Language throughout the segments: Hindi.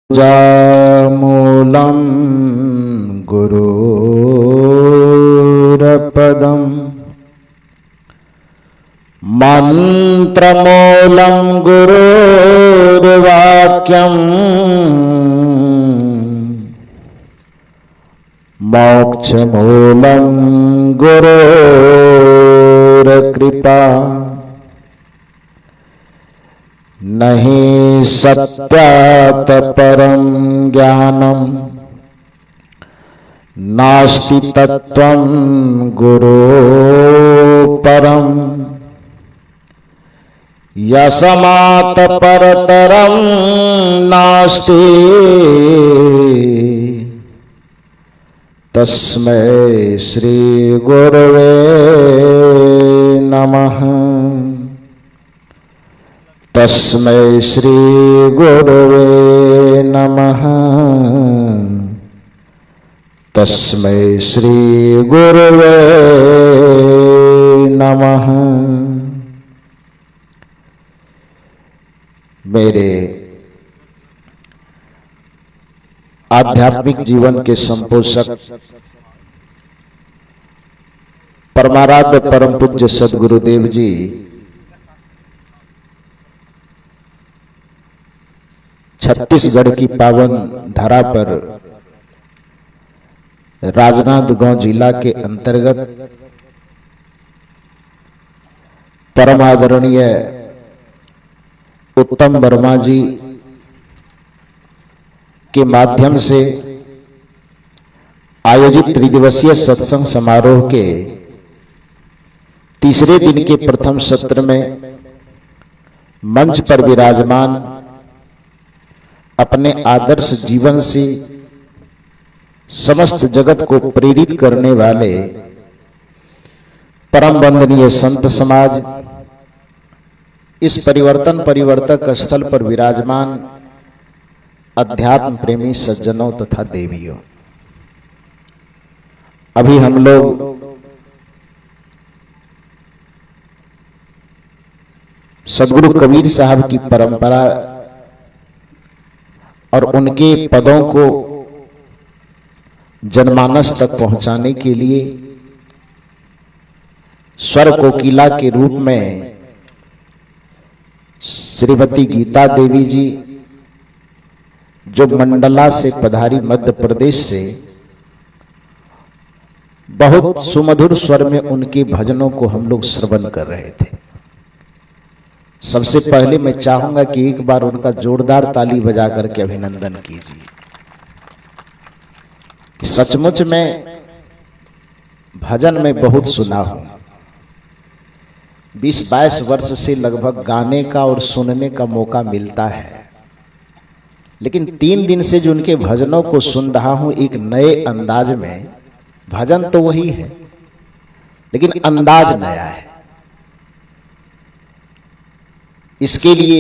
जामूलं गुरुरपदं मंत्रमूलं गुरुर्वाक्यं मोक्षमूलं गुरुर्कृपा नहीं सत्यात् परं ज्ञानं नास्ति तत्त्वं गुरो परं यस्मात् परतरं नास्ति तस्मै श्री गुरवे नमः। तस्मै श्री गुरवे नमः। तस्मै श्री गुरवे नमः। मेरे आध्यात्मिक जीवन के संपोषक परमाराध्य परम पूज्य सद्गुरुदेव जी छत्तीसगढ़ की पावन धरा पर राजनांदगांव जिला के अंतर्गत परम आदरणीय उत्तम वर्मा जी के माध्यम से आयोजित त्रिदिवसीय सत्संग समारोह के तीसरे दिन के प्रथम सत्र में मंच पर विराजमान अपने आदर्श जीवन से समस्त जगत को प्रेरित करने वाले परम वंदनीय संत समाज, इस परिवर्तक स्थल पर विराजमान अध्यात्म प्रेमी सज्जनों तथा देवियों, अभी हम लोग सद्गुरु कबीर साहब की परंपरा और उनके पदों को जनमानस तक पहुंचाने के लिए स्वर कोकिला के रूप में श्रीमती गीता देवी जी, जो मंडला से पधारी मध्य प्रदेश से, बहुत सुमधुर स्वर में उनके भजनों को हम लोग श्रवण कर रहे थे। सबसे पहले मैं चाहूंगा कि एक बार उनका जोरदार ताली बजा करके अभिनंदन कीजिए। कि सचमुच में भजन में बहुत सुना हूं, 20-22 वर्ष से लगभग गाने का और सुनने का मौका मिलता है, लेकिन 3 दिन से जो उनके भजनों को सुन रहा हूं एक नए अंदाज में। भजन तो वही है लेकिन अंदाज नया है। इसके लिए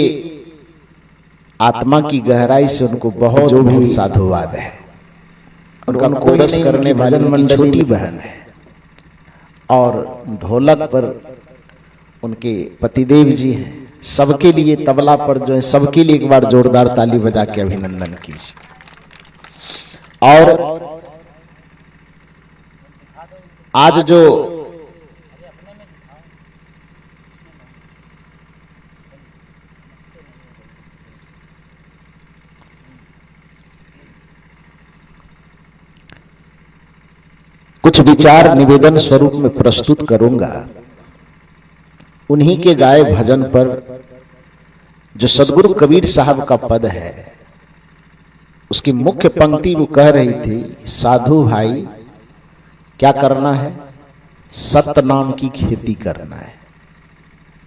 आत्मा की गहराई से उनको बहुत जो भी साधुवाद है। उनका कोरस करने वाली मंडली छोटी बहन है और ढोलक पर उनके पतिदेव जी हैं। सबके लिए तबला पर जो है, सबके लिए एक बार जोरदार ताली बजा के अभिनंदन कीजिए। और आज जो कुछ विचार निवेदन स्वरूप में प्रस्तुत करूंगा, उन्हीं के गाए भजन पर जो सद्गुरु कबीर साहब का पद है, उसकी मुख्य पंक्ति वो कह रही थी, साधु भाई क्या करना है? सत्य नाम की खेती करना है।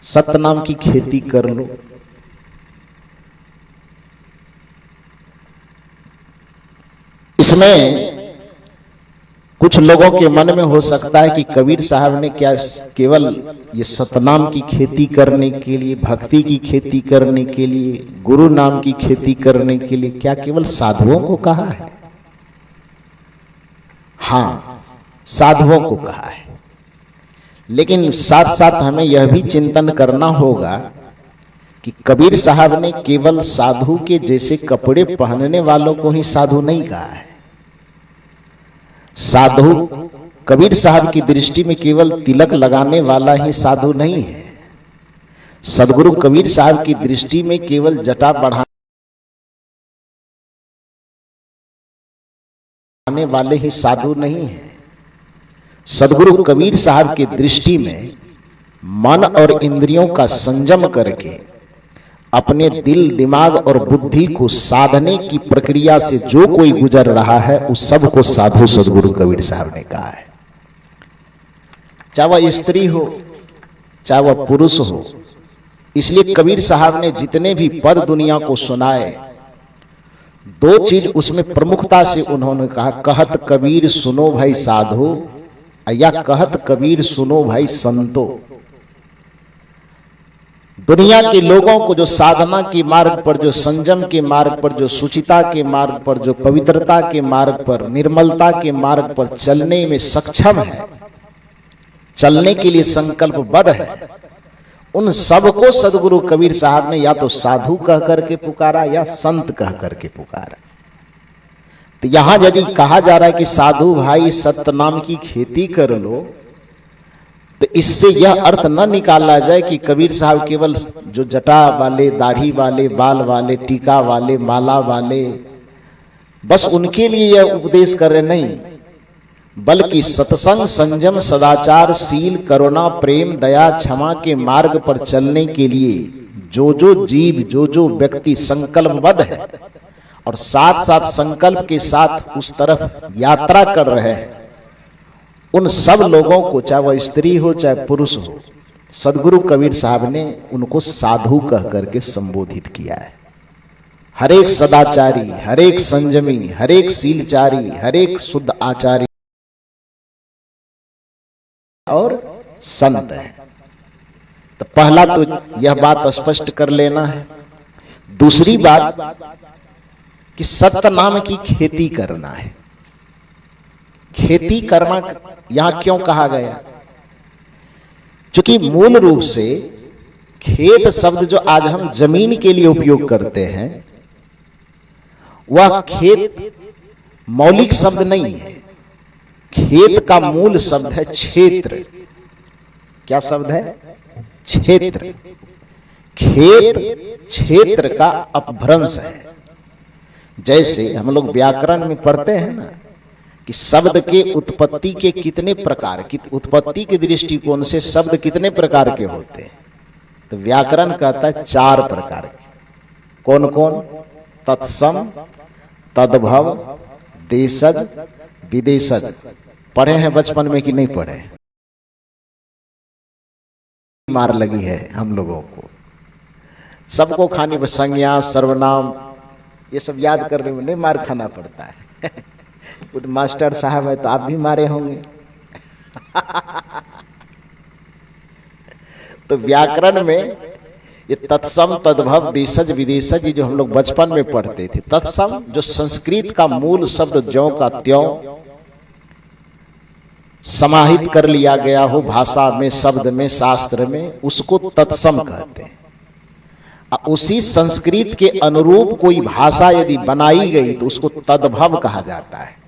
सत्य नाम की खेती कर लो। इसमें कुछ लोगों के मन में हो सकता है कि कबीर साहब ने क्या केवल ये सतनाम की खेती करने के लिए, भक्ति की खेती करने के लिए, गुरु नाम की खेती करने के लिए क्या केवल साधुओं को कहा है? हाँ, साधुओं को कहा है, लेकिन साथ साथ हमें यह भी चिंतन करना होगा कि कबीर साहब ने केवल साधु के जैसे कपड़े पहनने वालों को ही साधु नहीं कहा है। साधु कबीर साहब की दृष्टि में केवल तिलक लगाने वाला ही साधु नहीं है। सदगुरु कबीर साहब की दृष्टि में केवल जटा बढ़ाने वाले ही साधु नहीं है। सदगुरु कबीर साहब की दृष्टि में मन और इंद्रियों का संयम करके अपने दिल, दिमाग और बुद्धि को साधने की प्रक्रिया से जो कोई गुजर रहा है उस सब को साधु सदगुरु कबीर साहब ने कहा है। चाहे वह स्त्री हो चाहे वह पुरुष हो। इसलिए कबीर साहब ने जितने भी पद दुनिया को सुनाए, दो चीज उसमें प्रमुखता से उन्होंने कहा, कहत कबीर सुनो भाई साधो या कहत कबीर सुनो भाई संतो। दुनिया के लोगों को जो साधना के मार्ग पर, जो संयम के मार्ग पर, जो सुचिता के मार्ग पर, जो पवित्रता के मार्ग पर, निर्मलता के मार्ग पर चलने में सक्षम है, चलने के लिए संकल्पबद्ध है, उन सबको सदगुरु कबीर साहब ने या तो साधु कह करके पुकारा या संत कह करके पुकारा। तो यहां यदि कहा जा रहा है कि साधु भाई सत्य नाम की खेती कर लो, तो इससे यह अर्थ न निकाला जाए कि कबीर साहब केवल जो जटा वाले, दाढ़ी वाले, बाल वाले, टीका वाले, माला वाले, बस उनके लिए यह उपदेश कर रहे नहीं, बल्कि सत्संग, संयम, सदाचार, शील, करुणा, प्रेम, दया, क्षमा के मार्ग पर चलने के लिए जो जो जीव, जो जो व्यक्ति संकल्पबद्ध है और साथ साथ संकल्प के साथ उस तरफ यात्रा कर रहे हैं, उन सब लोगों को, चाहे वह स्त्री हो चाहे पुरुष हो, सदगुरु कबीर साहब ने उनको साधु कह करके संबोधित किया है। हर एक सदाचारी, हर एक संयमी, हर एक शीलचारी, हर एक शुद्ध आचारी और संत है। तो पहला तो यह बात स्पष्ट कर लेना है। दूसरी बात कि सत्य नाम की खेती करना है। खेती करना यहां क्यों कहा गया? क्योंकि मूल रूप से खेत शब्द जो आज हम जमीन के लिए उपयोग करते हैं, वह खेत मौलिक शब्द नहीं है। खेत का मूल शब्द है क्षेत्र। क्या शब्द है? क्षेत्र। खेत क्षेत्र का अपभ्रंश है। जैसे हम लोग व्याकरण में पढ़ते हैं ना कि शब्द के उत्पत्ति के कितने प्रकार, उत्पत्ति के दृष्टिकोण से शब्द कितने प्रकार के होते हैं, तो व्याकरण कहता है 4 प्रकार के। कौन कौन? तत्सम, तद्भव, देशज, विदेशज। पढ़े हैं बचपन में कि नहीं पढ़े? मार लगी है हम लोगों को, सबको खाने पर संज्ञा, सर्वनाम, ये सब याद करने में नहीं मार खाना पड़ता है। खुद मास्टर साहब है तो आप भी मारे होंगे। तो व्याकरण में ये तत्सम, तद्भव, देशज, विदेशज, जो हम लोग बचपन में पढ़ते थे। तत्सम जो संस्कृत का मूल शब्द ज्यों का त्यों समाहित कर लिया गया हो भाषा में, शब्द में, शास्त्र में, उसको तत्सम कहते हैं। उसी संस्कृत के अनुरूप कोई भाषा यदि बनाई गई तो उसको तद्भव कहा जाता है।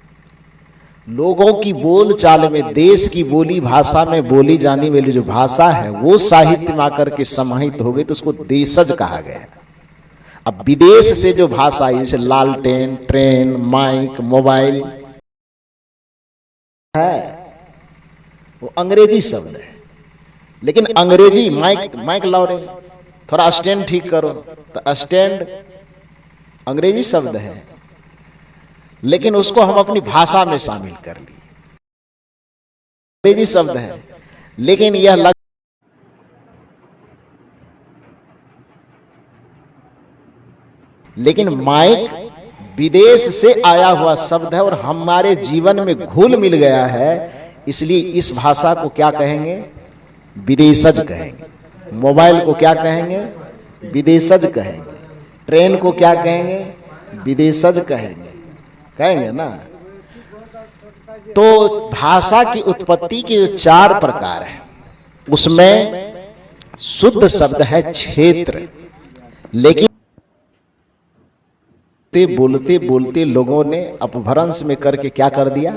लोगों की बोल चाल में, देश की बोली भाषा में बोली जाने वाली जो भाषा है वो साहित्य में आकर के समाहित हो गई तो उसको देशज कहा गया। अब विदेश से जो भाषा है, जैसे लालटेन, ट्रेन, माइक, मोबाइल है, वो अंग्रेजी शब्द है। लेकिन अंग्रेजी माइक लाओ रे, थोड़ा स्टैंड ठीक करो, तो स्टैंड अंग्रेजी शब्द है, लेकिन उसको हम अपनी भाषा में शामिल कर लिए। अंग्रेजी शब्द है, लेकिन यह लेकिन माइक विदेश से आया हुआ शब्द है और हमारे जीवन में घुल मिल गया है, इसलिए इस भाषा को क्या कहेंगे? विदेशज कहेंगे। मोबाइल को क्या कहेंगे? विदेशज कहेंगे। ट्रेन को क्या कहेंगे? विदेशज कहेंगे। कहेंगे ना। तो भाषा की उत्पत्ति के 4 प्रकार हैं। उसमें शुद्ध शब्द है क्षेत्र। लेकिन बोलते बोलते लोगों ने अपभ्रंश में करके क्या कर दिया,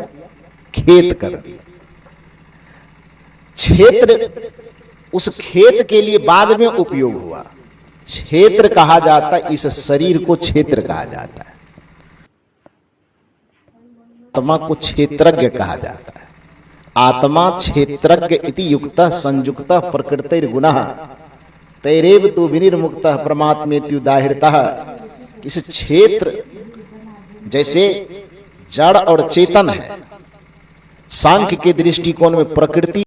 खेत कर दिया। क्षेत्र उस खेत के लिए बाद में उपयोग हुआ। क्षेत्र कहा जाता है, इस शरीर को क्षेत्र कहा जाता है। आत्मा को क्षेत्रज्ञ कहा जाता है। आत्मा क्षेत्रज्ञ इति युक्तः संयुक्तः प्रकृतिर्गुणः तैरेव तु विनिर्मुक्तः परमात्मेत्युदाहृतः। इस क्षेत्र जैसे जड़ और चेतन है, सांख्य के दृष्टिकोण में प्रकृति